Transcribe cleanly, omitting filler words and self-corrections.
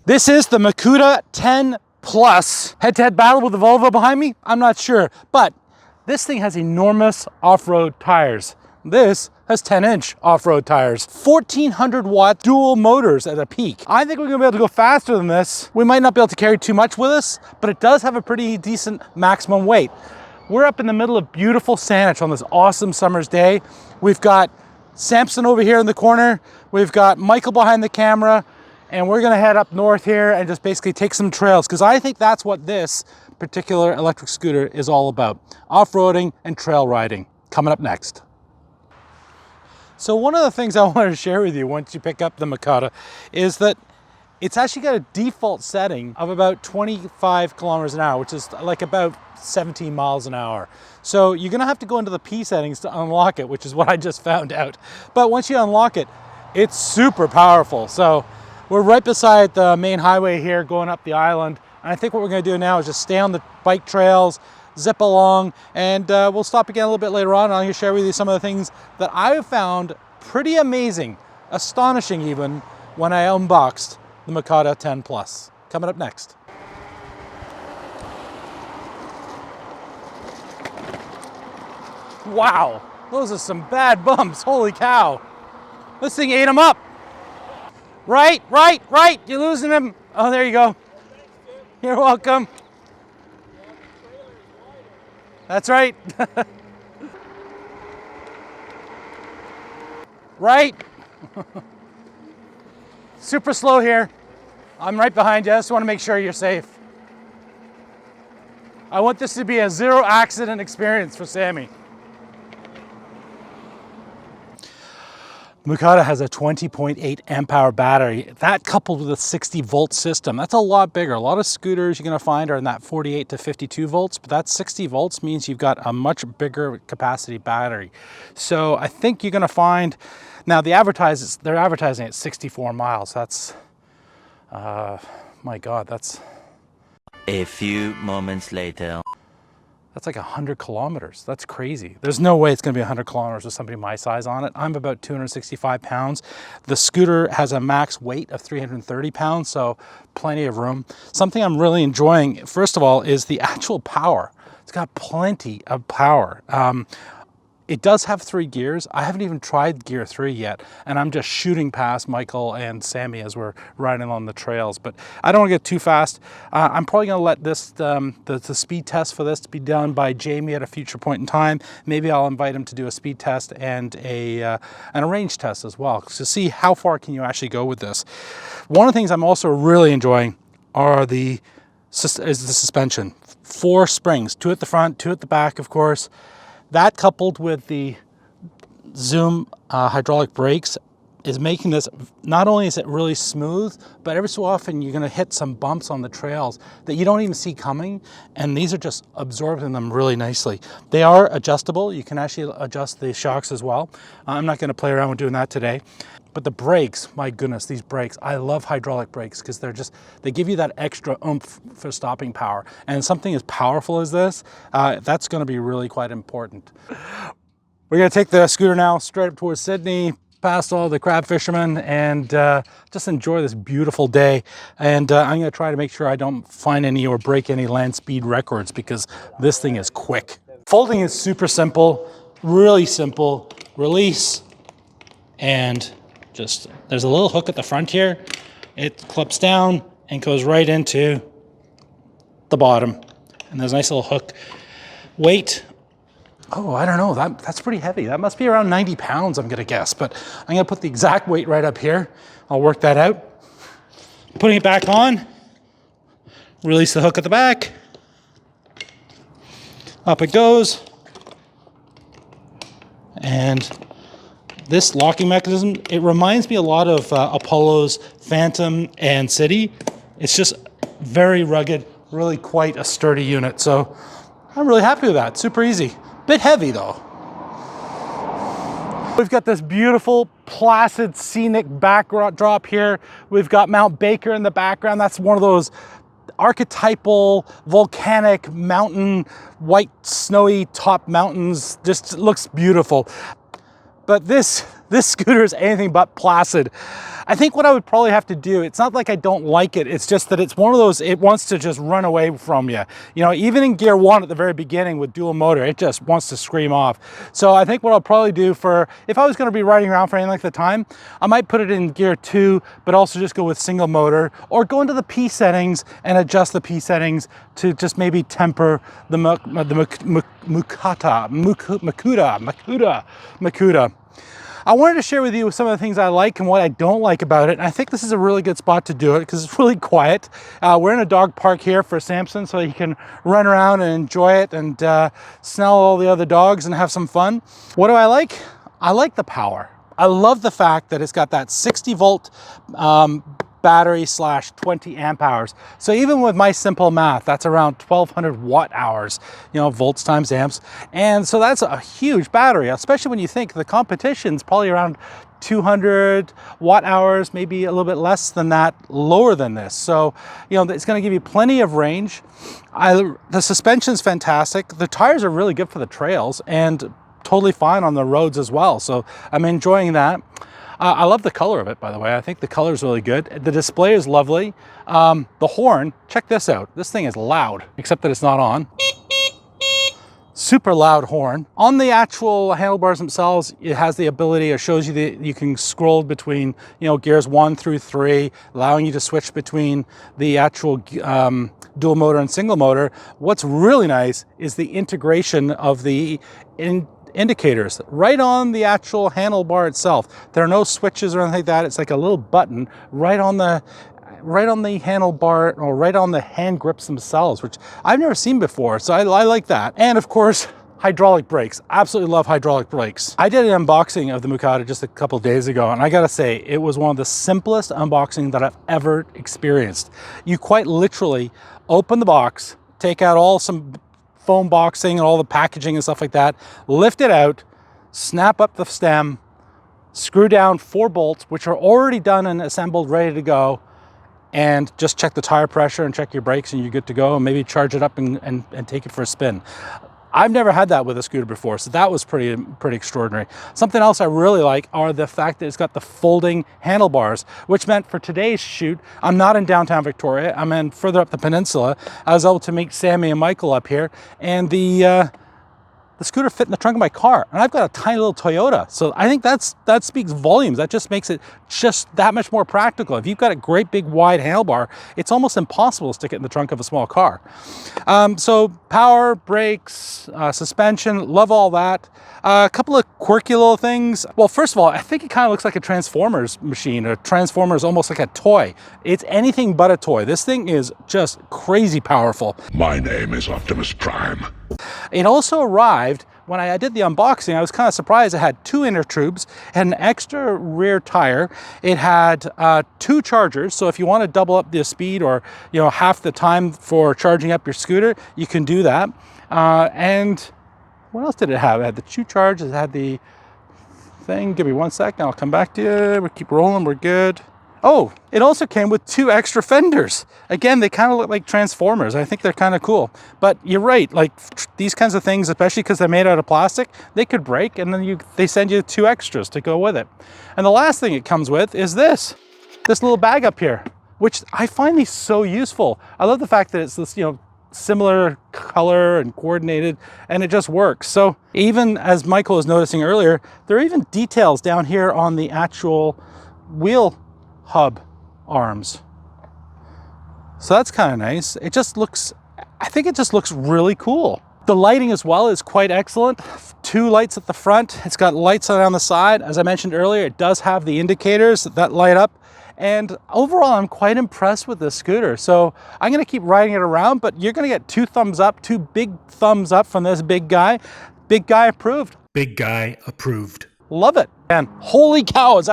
This is the Mukuta 10 Plus. Head-to-head battle with the Volvo behind me? I'm not sure, but this thing has enormous off-road tires. This has 10-inch off-road tires. 1400 watt dual motors at a peak. I think we're gonna be able to go faster than this. We might not be able to carry too much with us, but it does have a pretty decent maximum weight. We're up in the middle of beautiful Saanich on this awesome summer's day. We've got Samson over here in the corner. We've got Michael behind the camera, and we're gonna head up north here and just basically take some trails, because I think that's what this particular electric scooter is all about. Off-roading and trail riding. Coming up next. So one of the things I wanted to share with you once you pick up the Mukuta is that it's actually got a default setting of about 25 kilometers an hour, which is like about 17 miles an hour. So you're gonna have to go into the P settings to unlock it, which is what I just found out. But once you unlock it, it's super powerful. So we're right beside the main highway here going up the island. And I think what we're gonna do now is just stay on the bike trails, zip along, and we'll stop again a little bit later on. And I'm gonna share with you some of the things that I found pretty amazing, astonishing even, when I unboxed the Mukuta 10 Plus. Coming up next. Wow, those are some bad bumps, holy cow. This thing ate them up. Right, you're losing him. Oh, there you go. You're welcome. That's right. Right. Super slow here. I'm right behind you. I just want to make sure you're safe. I want this to be a zero accident experience for Sammy. Mukuta has a 20.8 amp hour battery. That coupled with a 60 volt system, that's a lot bigger. A lot of scooters you're gonna find are in that 48 to 52 volts, but that 60 volts means you've got a much bigger capacity battery. So I think you're gonna find, now they're advertising at 64 miles. That's, my God, that's... A few moments later. That's like 100 kilometers. That's crazy. There's no way it's gonna be 100 kilometers with somebody my size on it. I'm about 265 pounds. The scooter has a max weight of 330 pounds, so plenty of room. Something I'm really enjoying, first of all, is the actual power. It's got plenty of power. It does have 3 gears. I haven't even tried gear 3 yet, and I'm just shooting past Michael and Sammy as we're riding on the trails, but I don't want to get too fast. I'm probably gonna let this, the speed test for this be done by Jamie at a future point in time. Maybe I'll invite him to do a speed test and a range test as well, to see how far can you actually go with this. One of the things I'm also really enjoying is the suspension. 4 springs, 2 at the front, 2 at the back, of course. That coupled with the Zoom hydraulic brakes is making this, not only is it really smooth, but every so often you're gonna hit some bumps on the trails that you don't even see coming, and these are just absorbing them really nicely. They are adjustable. You can actually adjust the shocks as well. I'm not gonna play around with doing that today. But the brakes, my goodness, these brakes, I love hydraulic brakes because they give you that extra oomph for stopping power. And something as powerful as this, that's gonna be really quite important. We're gonna take the scooter now straight up towards Sydney, past all the crab fishermen, and just enjoy this beautiful day. And I'm gonna try to make sure I don't find any or break any land speed records, because this thing is quick. Folding is super simple, really simple. Release, and there's a little hook at the front here. It clips down and goes right into the bottom. And there's a nice little hook. Weight, oh, I don't know, that's pretty heavy. That must be around 90 pounds, I'm gonna guess, but I'm gonna put the exact weight right up here. I'll work that out. Putting it back on, release the hook at the back. Up it goes. And this locking mechanism, it reminds me a lot of Apollo's Phantom and City. It's just very rugged, really quite a sturdy unit. So I'm really happy with that, super easy. Bit heavy though. We've got this beautiful, placid, scenic backdrop here. We've got Mount Baker in the background. That's one of those archetypal volcanic mountain, white snowy top mountains. Just looks beautiful. But this This scooter is anything but placid. I think what I would probably have to do, it's not like I don't like it, it's just that it's one of those, it wants to just run away from you. You know, even in gear 1 at the very beginning with dual motor, it just wants to scream off. So I think what I'll probably do for, if I was gonna be riding around for any length of time, I might put it in gear 2, but also just go with single motor, or go into the P settings and adjust the P settings to just maybe temper the Mukuta. I wanted to share with you some of the things I like and what I don't like about it. And I think this is a really good spot to do it because it's really quiet. We're in a dog park here for Samson, so he can run around and enjoy it and smell all the other dogs and have some fun. What do I like? I like the power. I love the fact that it's got that 60 volt battery / 20 amp hours. So even with my simple math, that's around 1200 watt hours, you know, volts times amps. And so that's a huge battery, especially when you think the competition's probably around 200 watt hours, maybe a little bit less than that, lower than this. So, you know, it's going to give you plenty of range. The suspension's fantastic. The tires are really good for the trails and totally fine on the roads as well. So I'm enjoying that. I love the color of it, by the way. I think the color is really good. The display is lovely. The horn, check this out. This thing is loud, except that it's not on. Super loud horn. On the actual handlebars themselves, it has the ability, it shows you that you can scroll between, you know, gears 1 through 3, allowing you to switch between the actual dual motor and single motor. What's really nice is the integration of the indicators right on the actual handlebar itself. There are no switches or anything like that. It's like a little button right on the handlebar, or right on the hand grips themselves, which I've never seen before. So I like that. And of course, hydraulic brakes. Absolutely love hydraulic brakes. I did an unboxing of the Mukuta just a couple days ago, and I gotta say, it was one of the simplest unboxings that I've ever experienced. You quite literally open the box, take out some foam boxing and all the packaging and stuff like that, lift it out, snap up the stem, screw down 4 bolts, which are already done and assembled, ready to go, and just check the tire pressure and check your brakes and you're good to go, and maybe charge it up and take it for a spin. I've never had that with a scooter before, so that was pretty extraordinary. Something else I really like are the fact that it's got the folding handlebars, which meant for today's shoot, I'm not in downtown Victoria, I'm in further up the peninsula. I was able to meet Sammy and Michael up here, and the scooter fit in the trunk of my car, and I've got a tiny little Toyota. So I think that speaks volumes. That just makes it just that much more practical. If you've got a great big wide handlebar, it's almost impossible to stick it in the trunk of a small car. So power, brakes, suspension, love all that. A couple of quirky little things. Well, first of all, I think it kind of looks like a Transformers machine. A Transformers almost like a toy. It's anything but a toy. This thing is just crazy powerful. My name is Optimus Prime. It also arrived, when I did the unboxing, I was kind of surprised. It had 2 inner tubes, it had an extra rear tire, it had 2 chargers, so if you want to double up the speed or, you know, half the time for charging up your scooter, you can do that. And what else did it have? It had the 2 charges, it had the thing. Give me 1 second, I'll come back to you. We'll keep rolling, we're good. Oh, it also came with 2 extra fenders. Again, they kind of look like Transformers. I think they're kind of cool. But you're right, like these kinds of things, especially because they're made out of plastic, they could break, and then they send you 2 extras to go with it. And the last thing it comes with is this little bag up here, which I find these so useful. I love the fact that it's this, you know, similar color and coordinated, and it just works. So even as Michael was noticing earlier, there are even details down here on the actual wheel hub arms. So that's kind of nice. It just looks, I think it just looks really cool. The lighting as well is quite excellent. 2 lights at the front. It's got lights around the side. As I mentioned earlier, it does have the indicators that light up. And overall, I'm quite impressed with this scooter. So I'm gonna keep riding it around, but you're gonna get 2 thumbs up, 2 big thumbs up from this big guy. Big guy approved. Big guy approved. Love it. And holy cow, it's